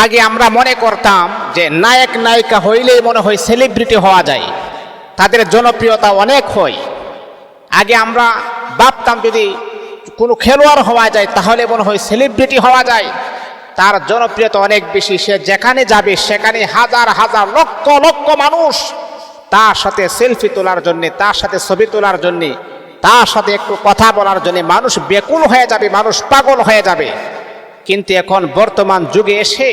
আগে আমরা মনে করতাম যে নায়ক নায়িকা হইলেই মনে হয় সেলিব্রিটি হওয়া যায়, তাদের জনপ্রিয়তা অনেক হয়। আগে আমরা ভাবতাম যদি কোনো খেলোয়াড় হওয়া যায় তাহলে মনে হয় সেলিব্রিটি হওয়া যায়, তার জনপ্রিয়তা অনেক বেশি, সে যেখানে যাবে সেখানে হাজার হাজার লক্ষ লক্ষ মানুষ তার সাথে সেলফি তোলার জন্যে, তার সাথে ছবি তোলার জন্যে, তার সাথে একটু কথা বলার জন্য মানুষ বেকুল হয়ে যাবে, মানুষ পাগল হয়ে যাবে। কিন্তু এখন বর্তমান যুগে এসে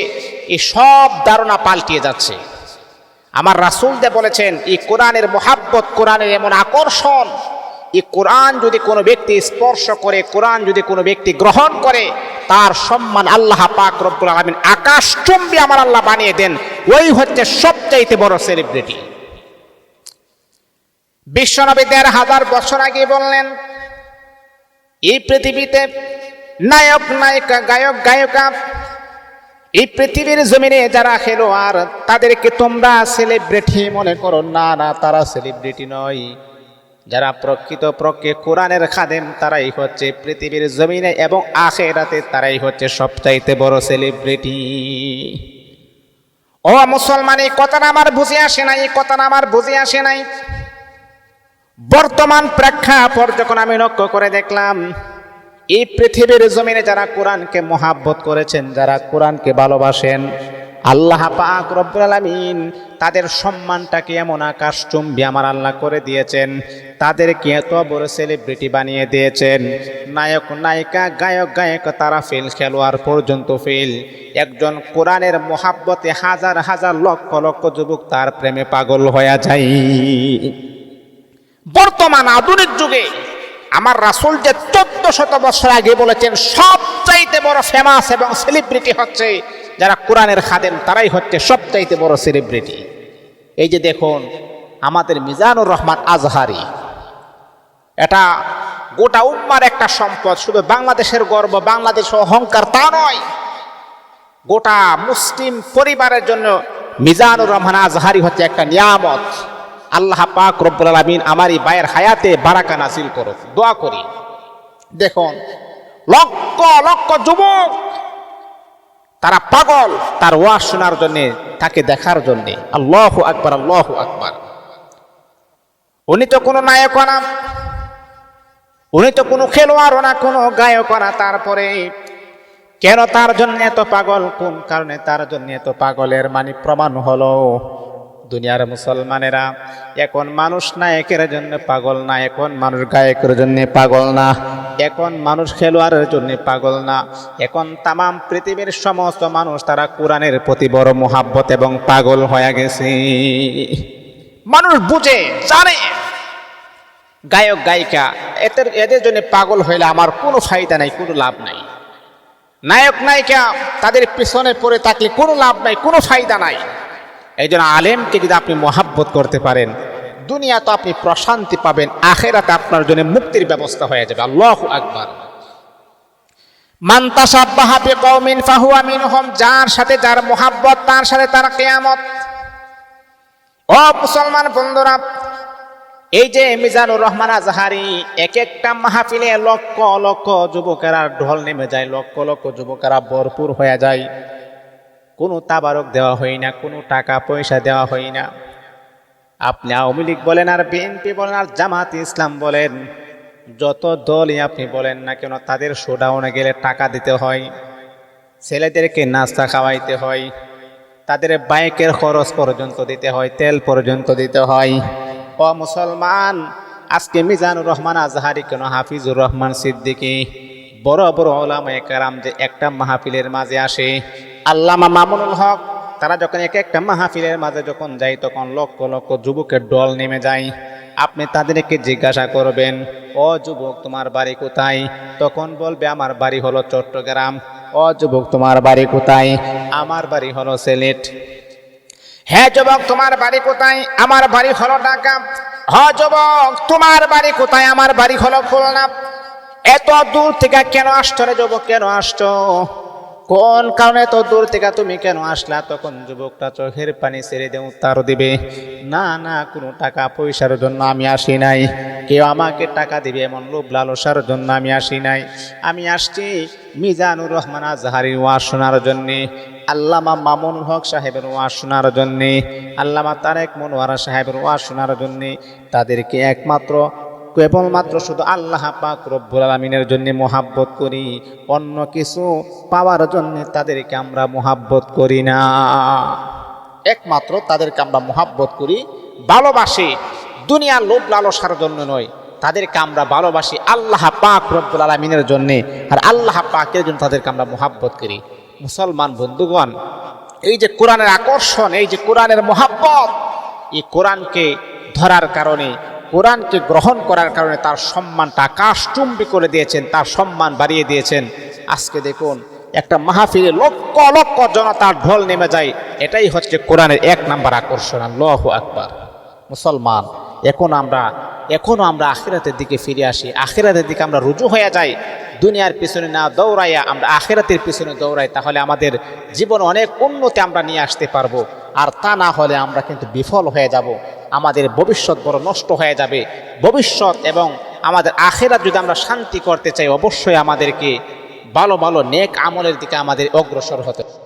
এই সব ধারণা পাল্টিয়ে যাচ্ছে। আমার রাসূল দে বলেছেন, এই কোরআনের মুহাব্বত, কোরআনের এমন আকর্ষণ, এই কোরআন যদি কোনো ব্যক্তি স্পর্শ করে, কোরআন যদি কোনো ব্যক্তি গ্রহণ করে, তার সম্মান আল্লাহ পাক রব্বুল আলামিন আকাশচুম্বী আমার আল্লাহ বানিয়ে দেন। ওই হচ্ছে সবচাইতে বড় সেলিব্রিটি। বিশ্বনবী ১৫০০ বছর আগে বললেন, এই পৃথিবীতে নায়ক নায়িকা, গায়ক গায়িকা, এই পৃথিবীর জমিনে যারা খেলোয়াড় তাদেরকে তোমরা সেলিব্রিটি মনে করো না, না তারা সেলিব্রিটি নয়। যারা প্রকৃতপক্ষে কোরআনের খাদেম তারাই হচ্ছে পৃথিবীর জমিনে এবং আখিরাতে তারাই হচ্ছে সবচাইতে বড় সেলিব্রিটি। ও মুসলমান, এই কথাটা আমার বুঝে আসে নাই, এই কথাটা আমার বুঝে আসে নাই। বর্তমান প্রেক্ষাপট যখন আমি লক্ষ্য করে দেখলাম, এই পৃথিবীর জমিনে যারা কোরআনকে মহাব্বত করেছেন, যারা কোরআনকে ভালোবাসেন, আল্লাহ পাক রব্বুল আলামিন তাদের সম্মানটাকে এমন আকাশচুম্বী আমার আল্লাহ করে দিয়েছেন, তাদেরকে এত বড় সেলিব্রিটি বানিয়ে দিয়েছেন। নায়ক নায়িকা, গায়ক গায়ক তারা ফেল, খেলোয়াড় পর্যন্ত ফেল। একজন কোরআনের মহাব্বতে হাজার হাজার লক্ষ লক্ষ যুবক তার প্রেমে পাগল হয়ে যায়। বর্তমান আধুনিক যুগে আমার রাসূল যে ১৪০০ বছর আগে বলেছেন, সবচাইতে বড় ফেমাস এবং সেলিব্রিটি হচ্ছে যারা কোরআনের খাদেম, তারাই হচ্ছে সবচাইতে বড় সেলিব্রিটি। এই যে দেখুন আমাদের মিজানুর রহমান আজহারি, এটা গোটা উম্মার একটা সম্পদ, শুধু বাংলাদেশের গর্ব, বাংলাদেশের অহংকার তা নয়, গোটা মুসলিম পরিবারের জন্য মিজানুর রহমান আজহারি হচ্ছে একটা নিয়ামত। আল্লাহ পাক রব্বুল আলামিন আমার এই ভাইয়ের হায়াতে বারাকা নাজিল করুক, দোয়া করি। দেখুন লক্ষ লক্ষ যুবক তারা পাগল তার ওয়াজ শোনার জন্য, তাকে দেখার জন্য। আল্লাহু আকবার, আল্লাহু আকবার। উনি তো কোনো নায়ক না, উনি তো কোনো খেলোয়াড় না, কোনো গায়ক না, তারপরে কেন তার জন্য এত পাগল, কোন কারণে তার জন্য এত পাগলের মানে প্রমাণ হলো দুনিয়ার মুসলমানেরা, এখন মানুষ নায়কের জন্য পাগল না, এখন মানুষ গায়কের জন্য পাগল না, এখন মানুষ খেলোয়াড়ের জন্য পাগল না, এখন তামাম পৃথিবীর সমস্ত মানুষ তারা কোরআনের প্রতি বড় মুহাব্বত এবং পাগল হয়ে গেছে। মানুষ বুঝে জানে গায়ক গায়িকা এদের জন্য পাগল হইলে আমার কোনো ফায়দা নাই, কোনো লাভ নাই। নায়ক নায়িকা তাদের পিছনে পড়ে থাকলে কোনো লাভ নাই, কোনো ফায়দা নাই। এই জন্য আলেমকে যদি আপনি মহাব্বত করতে পারেন, দুনিয়া তো আপনি প্রশান্তি পাবেন, আখিরাতে আপনার জন্য মুক্তির ব্যবস্থা হয়ে যাবে। আল্লাহু আকবার। মান তাশাব্বাহা বিকওমিন ফাহুয়া মিনহুম, যার সাথে যার মহাব্বত তার সাথে তার কিয়ামত। ও মুসলমান বন্ধুরা, এই যে মিজানুর রহমান আজহারি, এক একটা মাহফিলে লক্ষ লক্ষ যুবকেরা ঢল নেমে যায়, লক্ষ লক্ষ যুবকেরা ভরপুর হয়ে যায়। কোনো তাবারক দেওয়া হয় না, কোনো টাকা পয়সা দেওয়া হয় না। আপনি আওয়ামী লীগ বলেন আর বিএনপি বলেন আর জামাত ইসলাম বলেন, যত দলই আপনি বলেন না কেন, তাদের শোডাউনে গেলে টাকা দিতে হয়, ছেলেদেরকে নাস্তা খাওয়াইতে হয়, তাদের বাইকের খরচ পর্যন্ত দিতে হয়, তেল পর্যন্ত দিতে হয়। ও মুসলমান, আজকে মিজানুর রহমান আজহারি কেন, হাফিজুর রহমান সিদ্দিকী, বড় বড় উলামায়ে কেরাম যে একটা মাহফিলের মাঝে আসে, আল্লামা মামুনুল হক, তারা যখন এক একটা মাহফিলের মাঝে যখন যায়, তখন লক্ষ লক্ষ যুবকের দল নেমে যায়। আপনি তাদেরকে জিজ্ঞাসা করবেন, ও যুবক তোমার বাড়ি কোথায়? তখন বলবে আমার বাড়ি হলো চট্টগ্রাম। ও যুবক তোমার বাড়ি কোথায়? আমার বাড়ি হলো সিলেট। হ্যাঁ যুবক তোমার বাড়ি কোথায়? আমার বাড়ি হলো ঢাকা। হ্যাঁ যুবক তোমার বাড়ি কোথায়? আমার বাড়ি হলো খুলনা। এত দূর থেকে কেন আসছো রে যুবক, কেন আসছো? কোন কারণে তো দূর থেকে তুমি কেন আসলা? তখন যুবকটা চোখের পানি ছেড়ে দিয়ে উত্তর দিবে, না না, কোনো টাকা পয়সার জন্য আমি আসি নাই, কেউ আমাকে টাকা দিবে এমন লোভ লালসার জন্য আমি আসি নাই। আমি আসছি মিজানুর রহমান আজহারির ওয়াজ শোনার জন্যে, আল্লামা মামুনুল হক সাহেবের ওয়াজ শোনার জন্যে, আল্লামা তারেক মনোয়ারা সাহেবের ওয়াজ শোনার জন্যে। তাদেরকে একমাত্র কেবলমাত্র শুধু আল্লাহ পাক রব্বুল আলামিনের জন্য মোহাব্বত করি, অন্য কিছু পাওয়ার জন্য তাদেরকে আমরা মোহাব্বত করি না। একমাত্র তাদেরকে আমরা মোহাব্বত করি, ভালোবাসি, দুনিয়ার লোভ লালসার জন্য নয়। তাদেরকে আমরা ভালোবাসি আল্লাহ পাক রব্বুল আলামিনের জন্য, আর আল্লাহ পাকের জন্য তাদেরকে আমরা মোহাব্বত করি। মুসলমান বন্ধুগণ, এই যে কোরআনের আকর্ষণ, এই যে কোরআনের মোহাব্বত, এই কোরআনকে ধরার কারণে, কোরআনকে গ্রহণ করার কারণে তার সম্মানটা আকাশচুম্বী করে দিয়েছেন, তার সম্মান বাড়িয়ে দিয়েছেন। আজকে দেখুন, একটা মাহফিলে লক্ষ লক্ষ জনতার ঢল নেমে যায়, এটাই হচ্ছে কোরআনের এক নাম্বার আকর্ষণ। আল্লাহু আকবার। মুসলমান, এখনো আমরা আখিরাতের দিকে ফিরে আসি, আখিরাতের দিকে আমরা রুজু হয়ে যাই। দুনিয়ার পিছনে না দৌড়াইয়া আমরা আখিরাতের পিছনে দৌড়াই, তাহলে আমাদের জীবনে অনেক উন্নতি আমরা নিয়ে আসতে পারবো। আর তা না হলে আমরা কিন্তু বিফল হয়ে যাব, আমাদের ভবিষ্যৎ বড় নষ্ট হয়ে যাবে। ভবিষ্যৎ এবং আমাদের আখিরাত যদি আমরা শান্তি করতে চাই, অবশ্যই আমাদেরকে ভালো ভালো নেক আমলের দিকে আমাদের অগ্রসর হতে হবে।